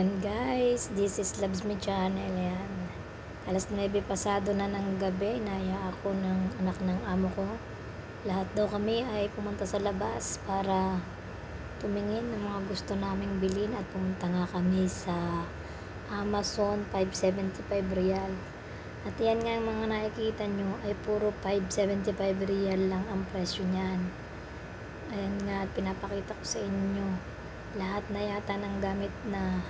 Ayan guys, this is Loves Me Channel. Ayan. Alas 9 pasado na ng gabi, naya ako ng anak ng amo ko. Lahat daw kami ay pumunta sa labas para tumingin ng mga gusto naming bilhin at pumunta nga kami sa Amazon 575 real. At yan nga yung mga nakikita nyo ay puro 575 real lang ang presyo niyan. Ayan nga, at pinapakita ko sa inyo lahat na yata ng gamit na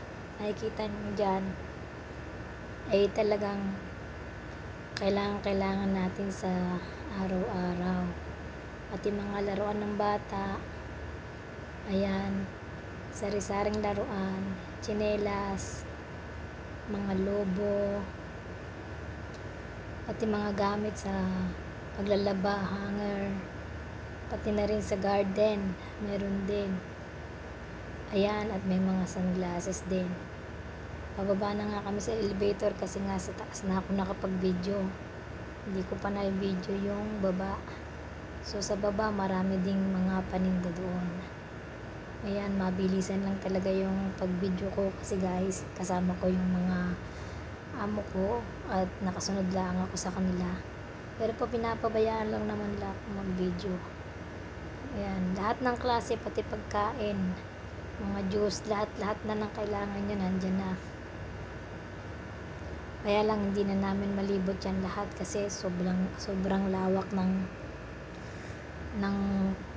nakikita nyo dyan ay talagang kailangan natin sa araw-araw. Pati mga laruan ng bata, ayan, sari-saring laruan, tsinelas, mga lobo, pati mga gamit sa paglalaba, hanger, pati na rin sa garden, meron din. Ayan, at may mga sunglasses din. Pababa na nga kami sa elevator kasi nga sa taas na ako nakapag-video. Hindi ko pa na-video yung baba. So sa baba marami ding mga paninda doon. Ayan, mabilisan lang talaga yung pag-video ko kasi guys, kasama ko yung mga amo ko at nakasunod lang ako sa kanila. Pero po pinapabayaan lang naman nila ako mag-video. Ayan, lahat ng klase pati pagkain, mga juice, lahat na ng kailangan nyo nandyan na. Kaya lang hindi na namin malibot yan lahat kasi sobrang lawak ng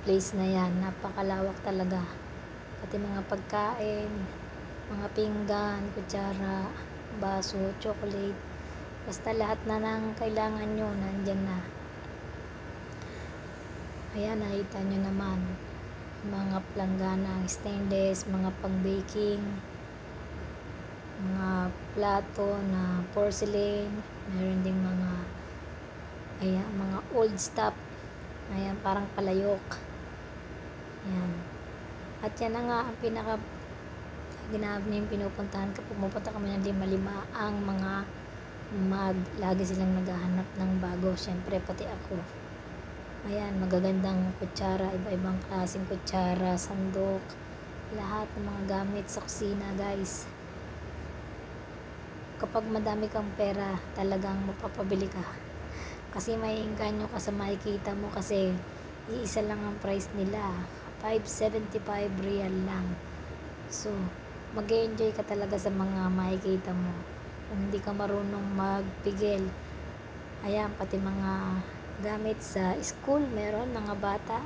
place na yan. Napakalawak talaga. Pati mga pagkain, mga pinggan, kutsara, baso, chocolate, basta lahat na ng kailangan nyo nandyan na. Ayan, nakita nyo naman mga planggana, stainless, mga pang-baking, mga plato na porcelain, meron ding mga ayan, mga old stuff, ayan, parang palayok. Ayan. At yan na nga ang pinaka ginamit pinupuntahan ko. Pumupunta kami ng lima ang mga lagi silang naghahanap ng bago, syempre pati ako. Ayan, magagandang kutsara, iba-ibang klaseng kutsara, sandok, lahat ng mga gamit sa kusina guys. Kapag madami kang pera, talagang mapapabili ka. Kasi may engganyo ka sa makikita mo kasi iisa lang ang price nila. 575 real lang. So, mag-enjoy ka talaga sa mga makikita mo. Kung hindi ka marunong magpigil, ayan, pati mga gamit sa school, meron mga bata.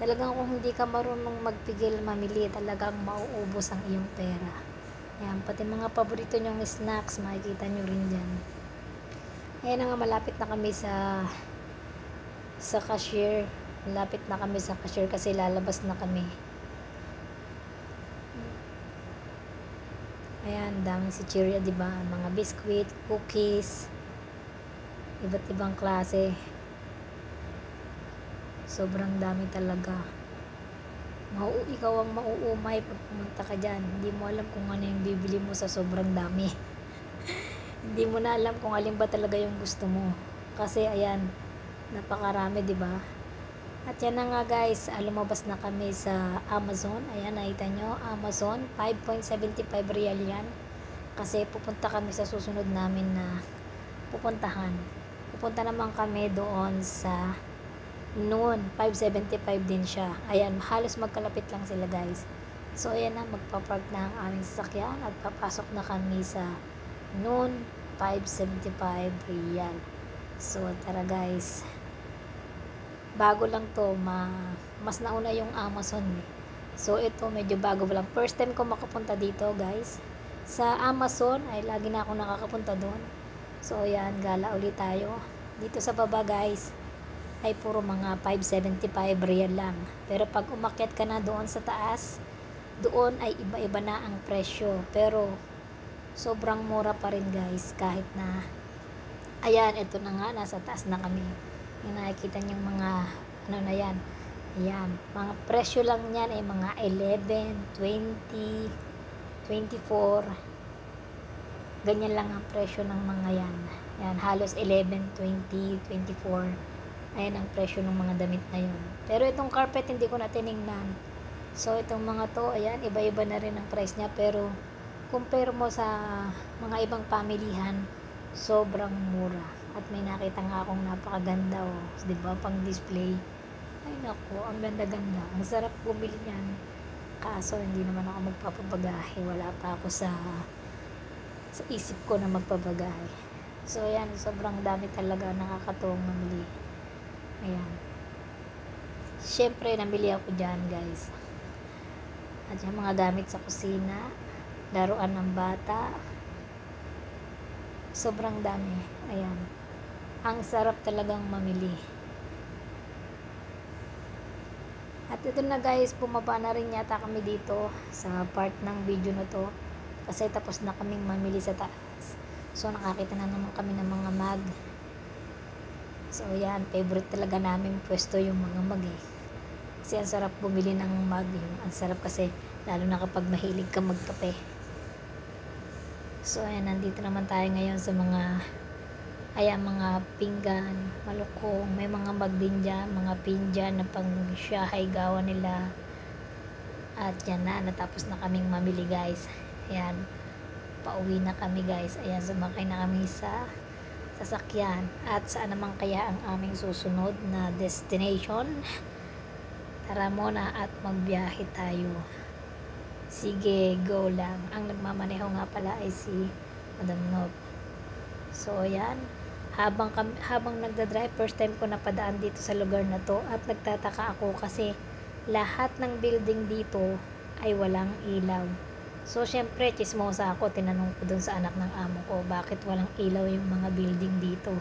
Talagang kung hindi ka marunong magpigil mamili, talagang mauubos ang iyong pera. Ayan, pati mga paborito nyong snacks, makikita nyo rin dyan. Ayan na nga, malapit na kami sa cashier. Malapit na kami sa cashier kasi lalabas na kami. Ayan, daming si Cheeria, diba? Mga biscuit, cookies, iba't ibang klase. Sobrang dami talaga. Ikaw ang mauumay pag pumunta ka dyan. Hindi mo alam kung ano yung bibili mo sa sobrang dami. Hindi mo na alam kung alin ba talaga yung gusto mo. Kasi ayan, napakarami, diba? At yan na nga guys, lumabas na kami sa Amazon. Ayan, nakita nyo, Amazon, 5.75 real yan. Kasi pupunta kami sa susunod namin na pupuntahan. Pupunta naman kami doon sa noon, 575 din siya. Ayan, halos magkalapit lang sila guys. So ayan na, magpapark na ang aming sasakyan at papasok na kami sa noon, 575 real. So tara guys, bago lang to, mas nauna yung Amazon eh. So ito medyo bago lang, first time ko makapunta dito guys sa Amazon. Ay lagi na ako nakakapunta doon. So ayan, gala ulit tayo dito sa baba guys, ay puro mga 575 real lang. Pero pag umakyat ka na doon sa taas, doon ay iba-iba na ang presyo. Pero sobrang mura pa rin guys, kahit na ayan, ito na nga, nasa taas na kami. Yung nakikita niyong mga ano na yan. Ayan, mga presyo lang yan ay mga 11, 20, 24. Ganyan lang ang presyo ng mga yan. Yan, halos 11, 20, 24. Ayan ang presyo ng mga damit na yun. Pero itong carpet hindi ko na tiningnan. So itong mga to, ayan, iba-iba na rin ang price niya. Pero compare mo sa mga ibang pamilihan, sobrang mura. At may nakita nga akong napakaganda, oh, 'di ba, pang display. Ay naku, ang ganda-ganda. Ang sarap bumili niyan. Kaso hindi naman ako magpapabagahe. Wala pa ako sa isip ko na magpabagahe. So ayan, sobrang dami talaga, nakakatuwang mamili. Ayan. Siyempre, namili ako dyan, guys. At yung mga gamit sa kusina, laruan ng bata, sobrang dami. Ayan. Ang sarap talagang mamili. At ito na guys, bumaba na rin yata kami dito sa part ng video na to. Kasi tapos na kaming mamili sa taas. So nakakita na naman kami ng mga mug. So yan, favorite talaga namin pwesto yung mga mug eh. Kasi ang sarap bumili ng mug. Ang sarap kasi, lalo na kapag mahilig ka magkape. So ayan, nandito naman tayo ngayon sa mga mga pinggan, malukong, may mga mug din dyan, mga pinggan na pang siyahay gawa nila. At yan na, natapos na kaming mamili guys. Ayan, pauwi na kami guys. Ayan, sumakay na kami sa sasakyan. At saan naman kaya ang aming susunod na destination? Tara muna at magbiyahe tayo. Sige, go lang. Ang nagmamaneho nga pala ay si Madam Nob. So ayan, habang nagdadrive, first time ko napadaan dito sa lugar na to at nagtataka ako kasi lahat ng building dito ay walang ilaw. So syempre, chismosa ako, tinanong ko dun sa anak ng amo ko, bakit walang ilaw yung mga building dito.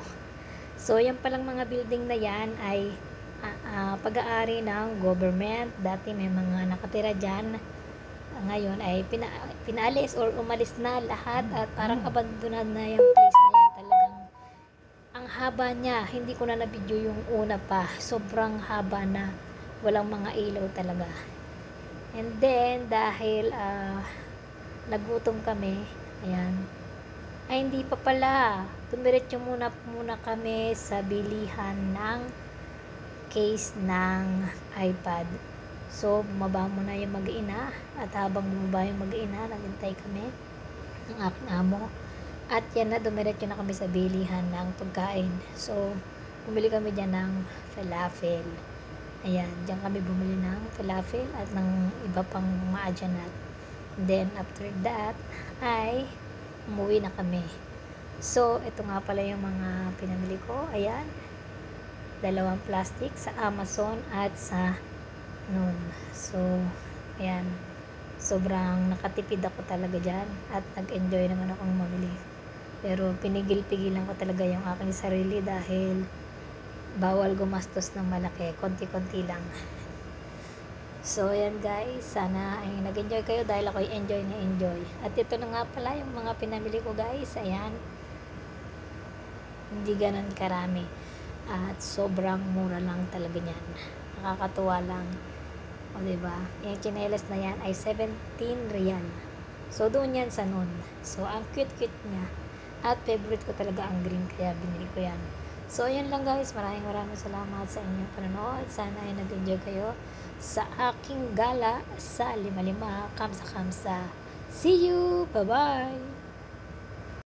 So yan palang mga building na yan ay pag-aari ng government. Dati may mga nakatira dyan, ngayon ay pinalis or umalis na lahat at parang abandonad na yung place na yan. Talagang ang haba niya, hindi ko na na-video yung una pa, sobrang haba na, walang mga ilaw talaga. And then dahil nagutom kami, ayan, ay hindi pa pala, dumiretso muna kami sa bilihan ng case ng iPad. So bumaba muna yung mag-ina at habang bumaba yung mag-ina, naghintay kami ng aking amo. At yan na, dumiretso na kami sa bilihan ng pagkain. So bumili kami dyan ng falafel. Ayan, dyan kami bumili ng falafel at ng iba pang maadyanat. Then after that ay umuwi na kami. So ito nga pala yung mga pinamili ko. Ayan, 2 plastic sa Amazon at sa noon. So ayan, sobrang nakatipid ako talaga dyan at nag-enjoy naman akong mamili. Pero pinigil-pigilan ko talaga yung aking sarili dahil bawal gumastos ng malaki, konti-konti lang. So ayan guys, sana ay nag-enjoy kayo dahil ako'y enjoy na enjoy. At ito na nga pala yung mga pinamili ko guys. Ayan, hindi ganun karami at sobrang mura lang talaga niyan, nakakatuwa lang. O diba, yung tsinelas na yan ay 17 real. So doon yan sa noon. So ang cute niya at favorite ko talaga ang green, kaya binili ko yan. So ayun lang guys, maraming salamat sa inyong panonood. Sana ay nag-enjoy kayo sa aking gala sa Lima-Lima. Kamsa. See you, bye bye.